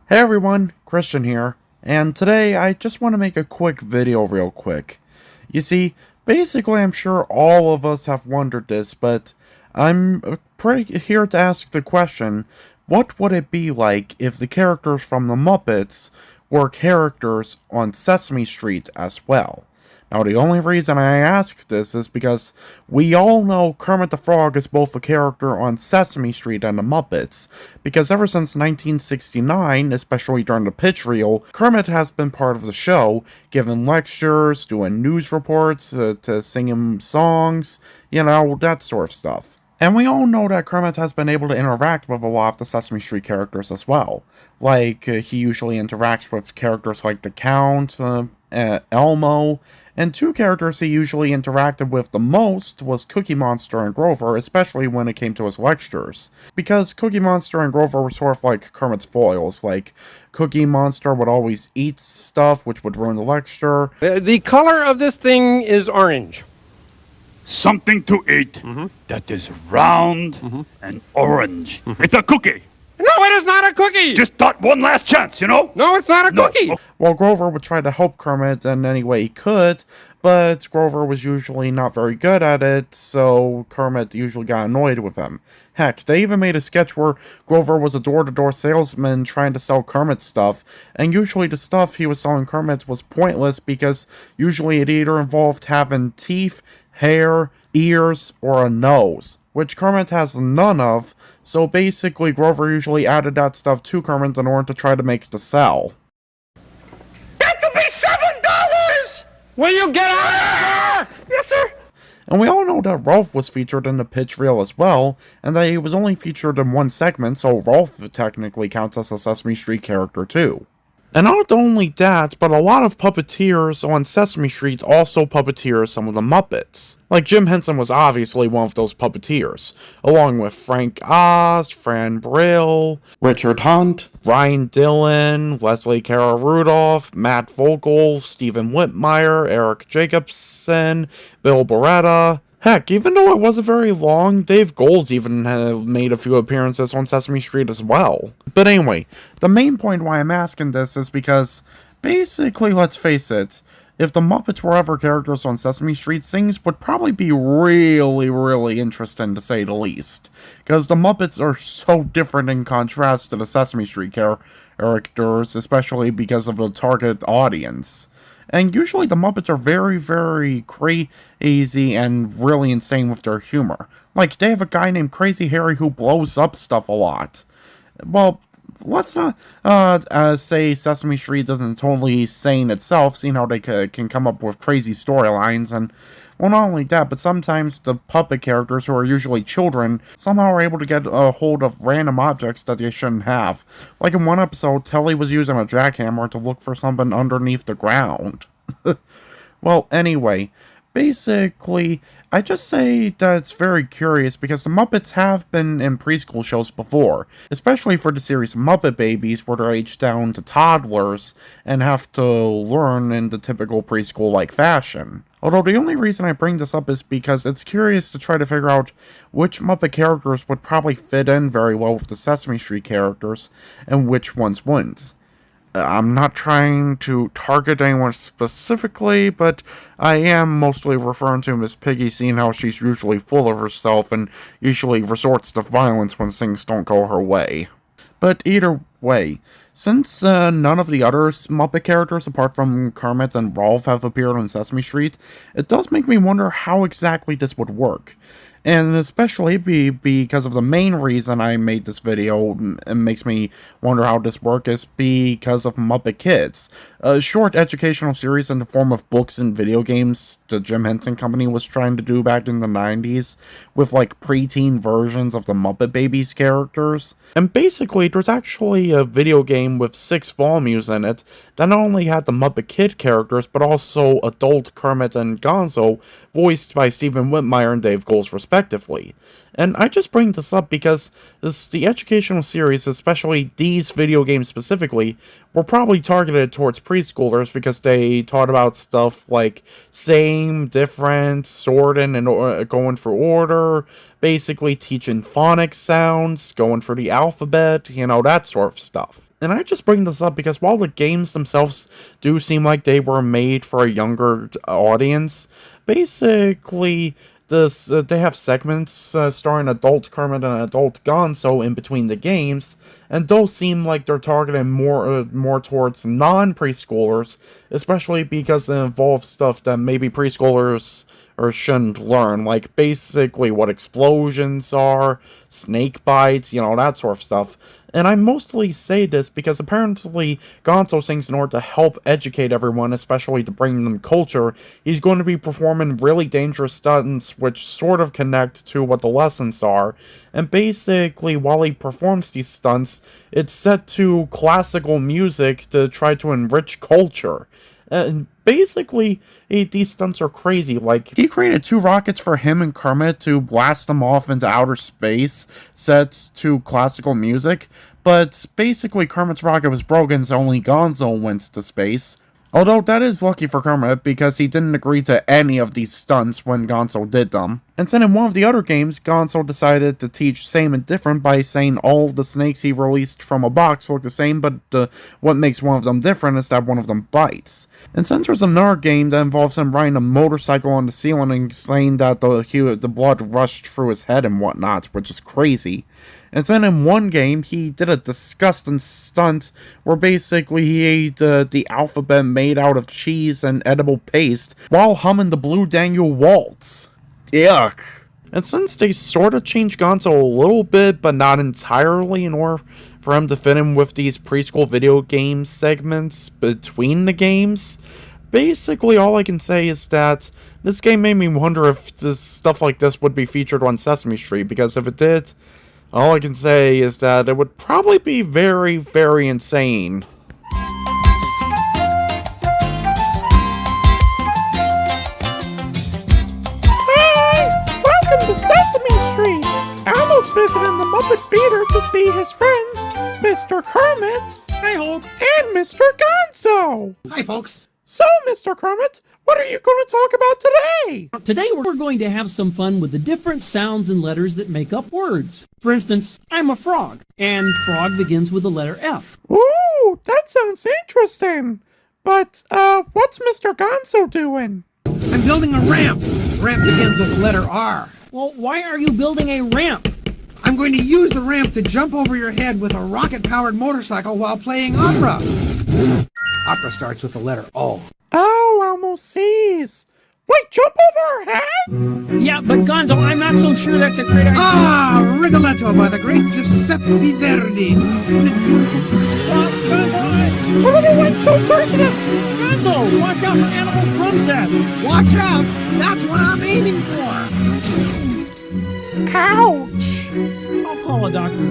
Hey everyone, Christian here, and today I just want to make a quick video real quick. You see, basically I'm sure all of us have wondered this, but I'm pretty here to ask the question, what would it be like if the characters from the Muppets were characters on Sesame Street as well? Now, the only reason I ask this is because we all know Kermit the Frog is both a character on Sesame Street and the Muppets, because ever since 1969, especially during the pitch reel, Kermit has been part of the show, giving lectures, doing news reports, to singing songs, that sort of stuff. And we all know that Kermit has been able to interact with a lot of the Sesame Street characters as well. He usually interacts with characters like the Count, Elmo, and two characters he usually interacted with the most was Cookie Monster and Grover, especially when it came to his lectures. Because Cookie Monster and Grover were sort of like Kermit's foils, Cookie Monster would always eat stuff which would ruin the lecture. The color of this thing is orange. Something to eat that is round and orange. It's a cookie. No, it is not a cookie! Just thought one last chance, No, it's not a cookie! Well, Grover would try to help Kermit in any way he could, but Grover was usually not very good at it, so Kermit usually got annoyed with him. Heck, they even made a sketch where Grover was a door-to-door salesman trying to sell Kermit stuff, and usually the stuff he was selling Kermit was pointless because usually it either involved having teeth, hair, ears, or a nose, which Kermit has none of, so basically Grover usually added that stuff to Kermit in order to try to make it to sell. That could be $7! Will you get out of here? Yes, sir! And we all know that Rolf was featured in the pitch reel as well, and that he was only featured in one segment, so Rolf technically counts as a Sesame Street character too. And not only that, but a lot of puppeteers on Sesame Street also puppeteer some of the Muppets. Like Jim Henson was obviously one of those puppeteers, along with Frank Oz, Fran Brill, Richard Hunt, Ryan Dillon, Leslie Cara Rudolph, Matt Vogel, Stephen Whitmire, Eric Jacobson, Bill Barretta. Heck, even though it wasn't very long, Dave Goelz even made a few appearances on Sesame Street as well. But anyway, the main point why I'm asking this is because, basically, let's face it, if the Muppets were ever characters on Sesame Street, things would probably be really interesting to say the least. Because the Muppets are so different in contrast to the Sesame Street characters, especially because of the target audience. And usually the Muppets are very crazy and really insane with their humor. Like, they have a guy named Crazy Harry who blows up stuff a lot. Well, let's not say Sesame Street isn't totally sane itself, seeing how they can come up with crazy storylines, and, well, not only that, but sometimes the puppet characters, who are usually children, somehow are able to get a hold of random objects that they shouldn't have. Like in one episode, Telly was using a jackhammer to look for something underneath the ground. Well, anyway, basically, I just say that it's very curious because the Muppets have been in preschool shows before, especially for the series Muppet Babies, where they're aged down to toddlers and have to learn in the typical preschool-like fashion. Although the only reason I bring this up is because it's curious to try to figure out which Muppet characters would probably fit in very well with the Sesame Street characters, and which ones wouldn't. I'm not trying to target anyone specifically, but I am mostly referring to Miss Piggy, seeing how she's usually full of herself and usually resorts to violence when things don't go her way. But either way, since none of the other Muppet characters apart from Kermit and Rolf have appeared on Sesame Street, it does make me wonder how exactly this would work. And especially because of the main reason I made this video, it makes me wonder how this works, is because of Muppet Kids, a short educational series in the form of books and video games the Jim Henson Company was trying to do back in the 90s, with like preteen versions of the Muppet Babies characters. And basically, there's actually a video game with 6 volumes in it that not only had the Muppet Kid characters, but also adult Kermit and Gonzo, voiced by Stephen Whitmire and Dave Goelz respectively. And I just bring this up because the educational series, especially these video games specifically, were probably targeted towards preschoolers because they taught about stuff like same, different, sorting, and going for order, basically teaching phonics sounds, going for the alphabet, that sort of stuff. And I just bring this up because while the games themselves do seem like they were made for a younger audience, basically they have segments starring adult Kermit and adult Gonzo in between the games, and those seem like they're targeted more towards non-preschoolers, especially because it involves stuff that maybe preschoolers or shouldn't learn, like basically what explosions are, snake bites, that sort of stuff. And I mostly say this because apparently Gonzo sings in order to help educate everyone, especially to bring them culture. He's going to be performing really dangerous stunts which sort of connect to what the lessons are. And basically, while he performs these stunts, it's set to classical music to try to enrich culture. And basically, these stunts are crazy. Like, he created 2 rockets for him and Kermit to blast them off into outer space, set to classical music. But basically, Kermit's rocket was broken, so only Gonzo went to space. Although that is lucky for Kermit, because he didn't agree to any of these stunts when Gonzo did them. And then in one of the other games, Gonzo decided to teach same and different by saying all the snakes he released from a box look the same, but what makes one of them different is that one of them bites. And since there's another game that involves him riding a motorcycle on the ceiling and saying that the blood rushed through his head and whatnot, which is crazy. And then in one game, he did a disgusting stunt where basically he ate the alphabet made out of cheese and edible paste while humming the Blue Daniel Waltz. Yuck. And since they sort of changed Gonzo a little bit, but not entirely, in order for him to fit in with these preschool video game segments between the games, basically all I can say is that this game made me wonder if stuff like this would be featured on Sesame Street, because if it did, all I can say is that it would probably be very, very insane. Hi! Welcome to Sesame Street! Elmo's visiting the Muppet Theater to see his friends, Mr. Kermit. Hi, Hulk. And Mr. Gonzo. Hi, folks. So, Mr. Kermit, what are you going to talk about today? Today we're going to have some fun with the different sounds and letters that make up words. For instance, I'm a frog, and frog begins with the letter F. Ooh, that sounds interesting. But, what's Mr. Gonzo doing? I'm building a ramp. The ramp begins with the letter R. Well, why are you building a ramp? I'm going to use the ramp to jump over your head with a rocket-powered motorcycle while playing opera. Opera starts with the letter O. Oh, Elmo sees. Wait, jump over our heads? Yeah, but Gonzo, I'm not so sure that's a great idea. Ah, Rigoletto by the great Giuseppe Verdi. Isn't it beautiful? Wait, don't turn it up. Gonzo, watch out for Animal's drum set. Watch out! That's what I'm aiming for! Ouch. I'll call a doctor.